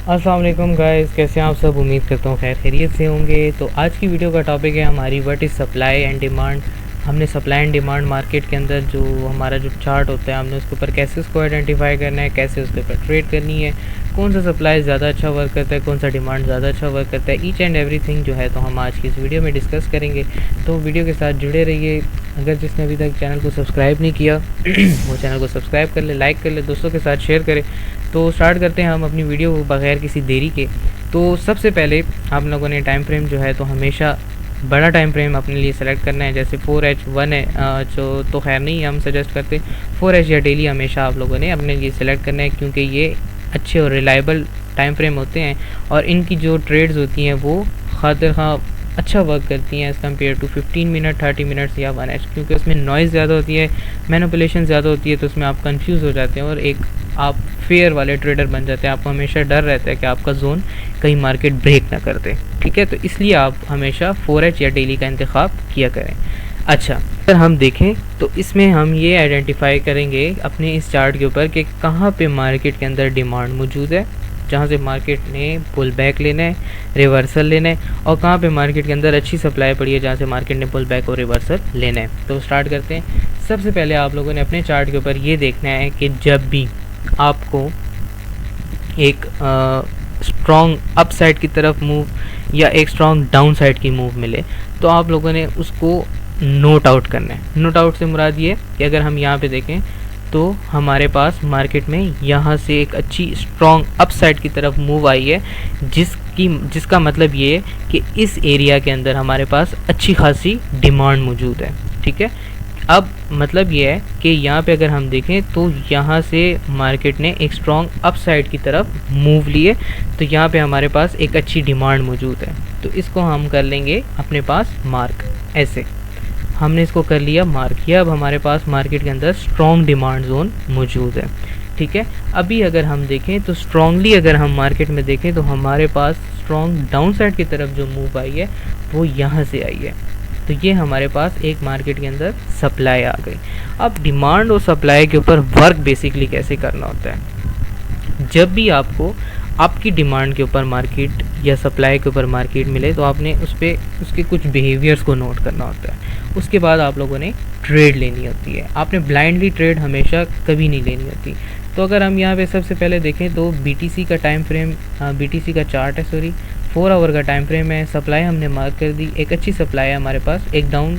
अस्सलाम वालेकुम गाइस, कैसे हैं आप सब। उम्मीद करता हूँ खैर खैरियत से होंगे। तो आज की वीडियो का टॉपिक है हमारी what is supply and demand. हमने सप्लाई एंड डिमांड मार्केट के अंदर जो हमारा जो चार्ट होता है, हमने उसके ऊपर कैसे उसको आइडेंटिफाई करना है, कैसे उसके ऊपर ट्रेड करनी है, कौन सा सप्लाई ज़्यादा अच्छा वर्क करता है, कौन सा डिमांड ज़्यादा अच्छा वर्क करता है, ईच एंड एवरीथिंग जो है तो हम आज की इस वीडियो में डिस्कस करेंगे। तो वीडियो के साथ जुड़े रहिए। अगर जिसने अभी तक चैनल को सब्सक्राइब नहीं किया वो चैनल को सब्सक्राइब कर ले, लाइक कर ले, दोस्तों के साथ शेयर करें। तो स्टार्ट करते हैं हम अपनी वीडियो को बगैर किसी देरी के। तो सबसे पहले आप लोगों ने टाइम फ्रेम जो है तो हमेशा बड़ा टाइम फ्रेम अपने लिए सेलेक्ट करना है। जैसे 4H1 है जो तो खैर नहीं, हम सजेस्ट करते 4H या डेली हमेशा आप लोगों ने अपने लिए सेलेक्ट करना है, क्योंकि ये अच्छे और रिलायबल टाइम फ्रेम होते हैं और इनकी जो ट्रेड्स होती हैं वो खातिर ख़ां अच्छा वर्क करती हैं as compare to 15 minute 30 minutes या 1H, क्योंकि उसमें नॉइज़ ज़्यादा होती है, मैनिपुलेशन ज़्यादा होती है, तो उसमें आप कंफ्यूज हो जाते हैं और एक आप फेयर वाले ट्रेडर बन जाते हैं। आपको हमेशा डर रहता है कि आपका जोन कहीं मार्केट ब्रेक ना कर दे, ठीक है। तो इसलिए आप हमेशा 4H या डेली का इंतखाब किया करें। अच्छा, अगर हम देखें तो इसमें हम ये आइडेंटिफाई करेंगे अपने इस चार्ट के ऊपर कि कहाँ पे मार्केट के अंदर डिमांड मौजूद है, जहाँ से मार्केट ने पुल बैक लेना है, रिवर्सल लेना है, और कहाँ पे मार्केट के अंदर अच्छी सप्लाई पड़ी है जहाँ से मार्केट ने पुल बैक और रिवर्सल लेना है। तो स्टार्ट करते हैं। सबसे पहले आप लोगों ने अपने चार्ट के ऊपर ये देखना है कि जब भी आपको एक स्ट्रॉन्ग अप साइड की तरफ मूव या एक स्ट्रॉन्ग डाउन साइड की मूव मिले तो आप लोगों ने उसको नोट आउट करना है। नोट आउट से मुराद ये कि अगर हम यहाँ पे देखें तो हमारे पास मार्केट में यहाँ से एक अच्छी स्ट्रॉन्ग अप साइड की तरफ मूव आई है, जिसका मतलब ये है कि इस एरिया के अंदर हमारे पास अच्छी खासी डिमांड मौजूद है, ठीक है। अब मतलब ये है कि यहाँ पे अगर हम देखें तो यहाँ से मार्केट ने एक स्ट्रॉन्ग अप साइड की तरफ मूव लिए, तो यहाँ पे हमारे पास एक अच्छी डिमांड मौजूद है। तो इसको हम कर लेंगे अपने पास मार्क। ऐसे हमने इसको कर लिया मार्क। यह अब हमारे पास मार्केट के अंदर स्ट्रॉन्ग डिमांड जोन मौजूद है, ठीक है। अभी अगर हम देखें तो स्ट्रॉन्गली अगर हम मार्केट में देखें तो हमारे पास स्ट्रॉन्ग डाउन साइड की तरफ जो मूव आई है वो यहाँ से आई है। तो ये हमारे पास एक मार्केट के अंदर सप्लाई आ गई। अब डिमांड और सप्लाई के ऊपर वर्क बेसिकली कैसे करना होता है। जब भी आपको आपकी डिमांड के ऊपर मार्केट या सप्लाई के ऊपर मार्केट मिले तो आपने उसके कुछ बिहेवियर्स को नोट करना होता है। उसके बाद आप लोगों ने ट्रेड लेनी होती है। आपने ब्लाइंडली ट्रेड हमेशा कभी नहीं लेनी होती। तो अगर हम यहाँ पे सबसे पहले देखें तो BTC का टाइम फ्रेम, BTC का चार्ट है, सॉरी 4 आवर का टाइम फ्रेम है। सप्लाई हमने मार्क कर दी, एक अच्छी सप्लाई है हमारे पास, एक डाउन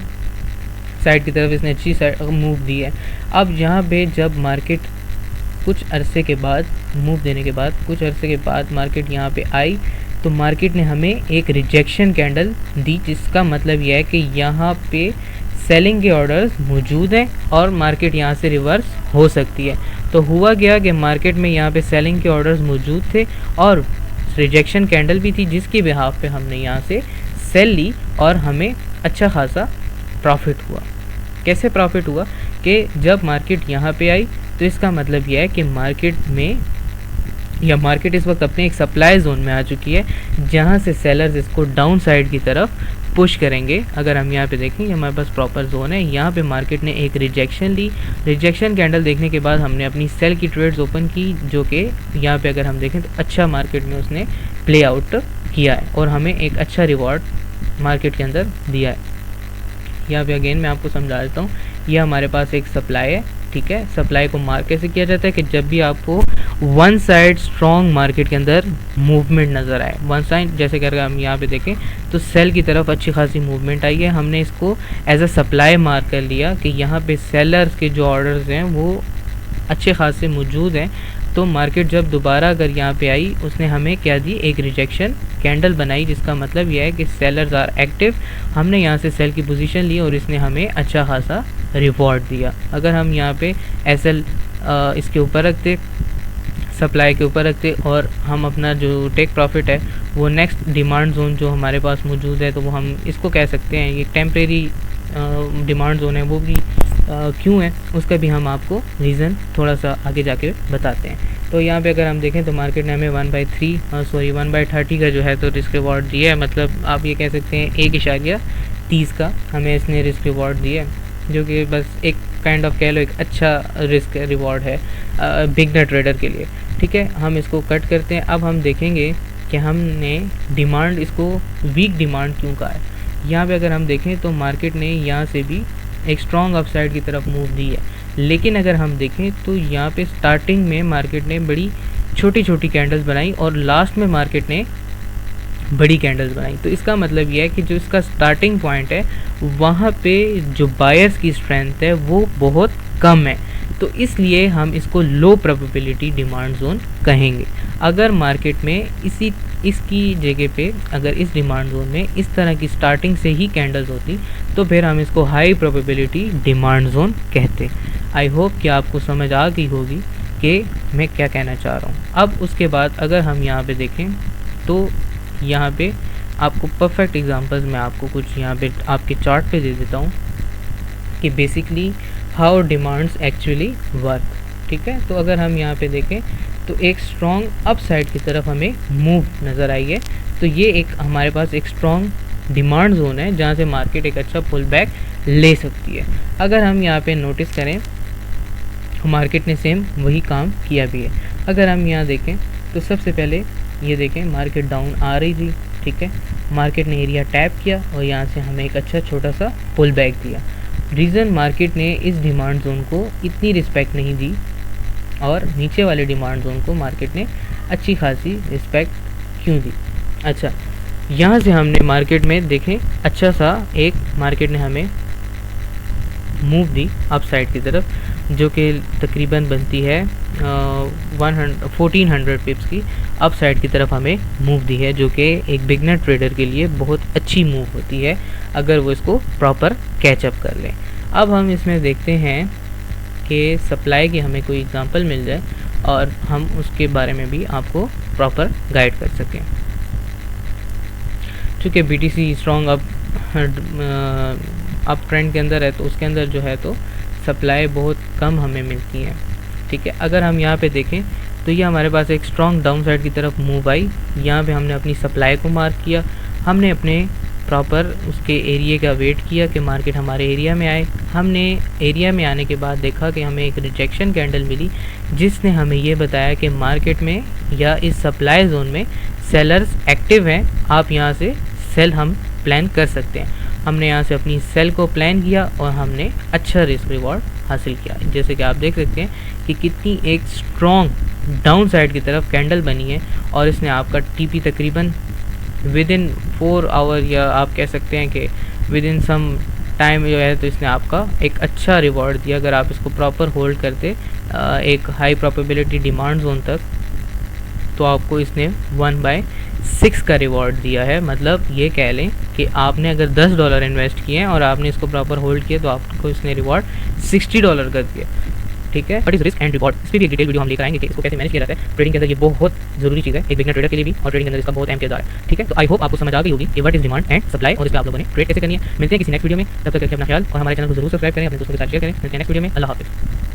साइड की तरफ इसने अच्छी साइड मूव दी है। अब यहाँ पे जब मार्केट कुछ अरसे के बाद मूव देने के बाद कुछ अरसे के बाद मार्केट यहाँ पे आई तो मार्केट ने हमें एक रिजेक्शन कैंडल दी, जिसका मतलब यह है कि यहाँ पे सेलिंग के ऑर्डर्स मौजूद हैं और मार्केट यहाँ से रिवर्स हो सकती है। तो हुआ गया कि मार्केट में यहाँ पे सेलिंग के ऑर्डर्स मौजूद थे और रिजेक्शन कैंडल भी थी, जिसकी बिहाफ पे हमने यहाँ से सेल ली और हमें अच्छा खासा प्रॉफिट हुआ। कैसे प्रॉफिट हुआ कि जब मार्केट यहाँ पे आई तो इसका मतलब यह है कि मार्केट इस वक्त अपने एक सप्लाई जोन में आ चुकी है, जहाँ से सेलर्स इसको डाउन साइड की तरफ पुश करेंगे। अगर हम यहाँ पे देखें ये हमारे पास प्रॉपर जोन है। यहाँ पे मार्केट ने एक रिजेक्शन ली, रिजेक्शन कैंडल देखने के बाद हमने अपनी सेल की ट्रेड्स ओपन की, जो कि यहाँ पे अगर हम देखें तो अच्छा मार्केट में उसने प्ले आउट किया है और हमें एक अच्छा रिवॉर्ड मार्केट के अंदर दिया है। यहाँ पे अगेन मैं आपको समझा देता हूँ। यह हमारे पास एक सप्लाई है, ठीक है। सप्लाई को मार्क कैसे किया जाता है कि जब भी आपको वन साइड स्ट्रॉन्ग मार्केट के अंदर मूवमेंट नज़र आए, वन साइड जैसे कर हम यहाँ पे देखें तो सेल की तरफ अच्छी खासी मूवमेंट आई है, हमने इसको एज अ सप्लाई मार्क कर लिया कि यहाँ पे सेलर्स के जो ऑर्डर्स हैं वो अच्छे खासे मौजूद हैं। तो मार्केट जब दोबारा अगर यहाँ पे आई उसने हमें क्या दी, एक रिजेक्शन कैंडल बनाई, जिसका मतलब यह है कि सेलर्स आर एक्टिव। हमने यहाँ से सेल की पोजीशन ली और इसने हमें अच्छा खासा रिवॉर्ड दिया। अगर हम यहाँ पे SL इसके ऊपर रखते, सप्लाई के ऊपर रखते और हम अपना जो टेक प्रॉफिट है वो नेक्स्ट डिमांड जोन जो हमारे पास मौजूद है, तो वो हम इसको कह सकते हैं ये टेम्परेरी डिमांड जोन है, वो भी क्यों है उसका भी हम आपको रीज़न थोड़ा सा आगे जाके बताते हैं। तो यहाँ पे अगर हम देखें तो मार्केट ने हमें 1/30 का जो है तो रिस्क रिवॉर्ड दिया है। मतलब आप ये कह सकते हैं 1.30 का हमें इसने रिस्क रिवॉर्ड दिया है, जो कि बस एक काइंड ऑफ कह लो एक अच्छा रिस्क रिवॉर्ड है बिगनर ट्रेडर के लिए। ठीक है, हम इसको कट करते हैं। अब हम देखेंगे कि हमने डिमांड इसको वीक डिमांड क्यों कहा है। यहाँ पे अगर हम देखें तो मार्केट ने यहाँ से भी एक स्ट्रॉन्ग अपसाइड की तरफ मूव दी है, लेकिन अगर हम देखें तो यहाँ पे स्टार्टिंग में मार्केट ने बड़ी छोटी छोटी कैंडल्स बनाई और लास्ट में मार्केट ने बड़ी कैंडल्स बनाई। तो इसका मतलब यह है कि जो इसका स्टार्टिंग पॉइंट है वहाँ पे जो बायर्स की स्ट्रेंथ है वो बहुत कम है, तो इसलिए हम इसको लो प्रोबेबिलिटी डिमांड जोन कहेंगे। अगर मार्केट में इसकी जगह पे अगर इस डिमांड जोन में इस तरह की स्टार्टिंग से ही कैंडल्स होती तो फिर हम इसको हाई प्रोबेबिलिटी डिमांड जोन कहते। आई होप कि आपको समझ आ गई होगी कि मैं क्या कहना चाह रहा हूँ। अब उसके बाद अगर हम यहाँ पे देखें तो यहाँ पे आपको परफेक्ट एग्जांपल्स मैं आपको कुछ यहाँ पे आपके चार्ट पे दे देता हूँ कि basically how demands actually work. ठीक है, तो अगर हम यहाँ पे देखें तो एक स्ट्रॉन्ग अप साइड की तरफ हमें मूव नज़र आई है। तो ये एक हमारे पास एक स्ट्रॉन्ग डिमांड जोन है जहाँ से मार्केट एक अच्छा पुल बैक ले सकती है। अगर हम यहाँ पे नोटिस करें मार्केट ने सेम वही काम किया भी है। अगर हम यहाँ देखें तो सबसे पहले ये देखें मार्केट डाउन आ रही थी। ठीक है, मार्केट ने एरिया टैप किया और यहाँ से हमें एक अच्छा छोटा सा पुल बैक दिया। रीज़न मार्केट ने इस डिमांड जोन को इतनी रिस्पेक्ट नहीं दी और नीचे वाले डिमांड जोन को मार्केट ने अच्छी खासी रिस्पेक्ट क्यों दी। अच्छा, यहाँ से हमने मार्केट में देखें अच्छा सा एक मार्केट ने हमें मूव दी अप साइड की तरफ, जो कि तकरीबन बनती है 1400 पिप्स की अप साइड की तरफ हमें मूव दी है, जो कि एक बिगनर ट्रेडर के लिए बहुत अच्छी मूव होती है अगर वो इसको प्रॉपर कैचअप कर लें। अब हम इसमें देखते हैं कि सप्लाई की हमें कोई एग्जांपल मिल जाए और हम उसके बारे में भी आपको प्रॉपर गाइड कर सकें। चूँकि BTC स्ट्रॉन्ग अप ट्रेंड के अंदर है तो उसके अंदर जो है तो सप्लाई बहुत कम हमें मिलती है। ठीक है, अगर हम यहाँ पे देखें तो ये हमारे पास एक स्ट्रॉन्ग डाउन साइड की तरफ मूव आई। यहाँ पे हमने अपनी सप्लाई को मार्क किया, हमने अपने प्रॉपर उसके एरिया का वेट किया कि मार्केट हमारे एरिया में आए। हमने एरिया में आने के बाद देखा कि हमें एक रिजेक्शन कैंडल मिली जिसने हमें ये बताया कि मार्केट में या इस सप्लाई जोन में सेलर्स एक्टिव हैं, आप यहाँ से सेल हम प्लान कर सकते हैं। हमने यहाँ से अपनी सेल को प्लान किया और हमने अच्छा रिस्क रिवॉर्ड हासिल किया। जैसे कि आप देख सकते हैं कि कितनी एक स्ट्रॉन्ग डाउन साइड की तरफ कैंडल बनी है और इसने आपका TP तकरीबन विद इन 4 आवर या आप कह सकते हैं कि विद इन सम टाइम जो है तो इसने आपका एक अच्छा रिवॉर्ड दिया। अगर आप इसको प्रॉपर होल्ड करते एक हाई प्रोबेबिलिटी डिमांड जोन तक तो आपको इसने 1/6 का रिवॉर्ड दिया है। मतलब ये कह लें कि आपने अगर $10 इन्वेस्ट किए हैं और आपने इसको प्रॉपर होल्ड किया तो आपको इसने रिवॉर्ड $60 कर दिया। ठीक है, बट इस रिस्क एंड रिवॉर्ड इस पर भी एक डिटेल वीडियो हम लेकर आएंगे कि इसको कैसे मैनेज किया जाता है। ट्रेडिंग के अंदर ये बहुत जरूरी चीज़ है एक बिगनर ट्रेडर के लिए भी, और ट्रेडिंग के अंदर इसका बहुत अहम किरदार है। ठीक है, तो आई होप आपको समझ आ गई होगी कि what is demand and supply और इसमें आप लोगों ने ट्रेड कैसे करनी है। मिलते हैं किसी नेक्स्ट वीडियो में, तब तक रखिए अपना ख्याल और हमारे चैनल को जरूर सब्सक्राइब करें, अपने दोस्तों के साथ शेयर करें। मिलते हैं नेक्स्ट वीडियो में। अल्लाह हाफिज़।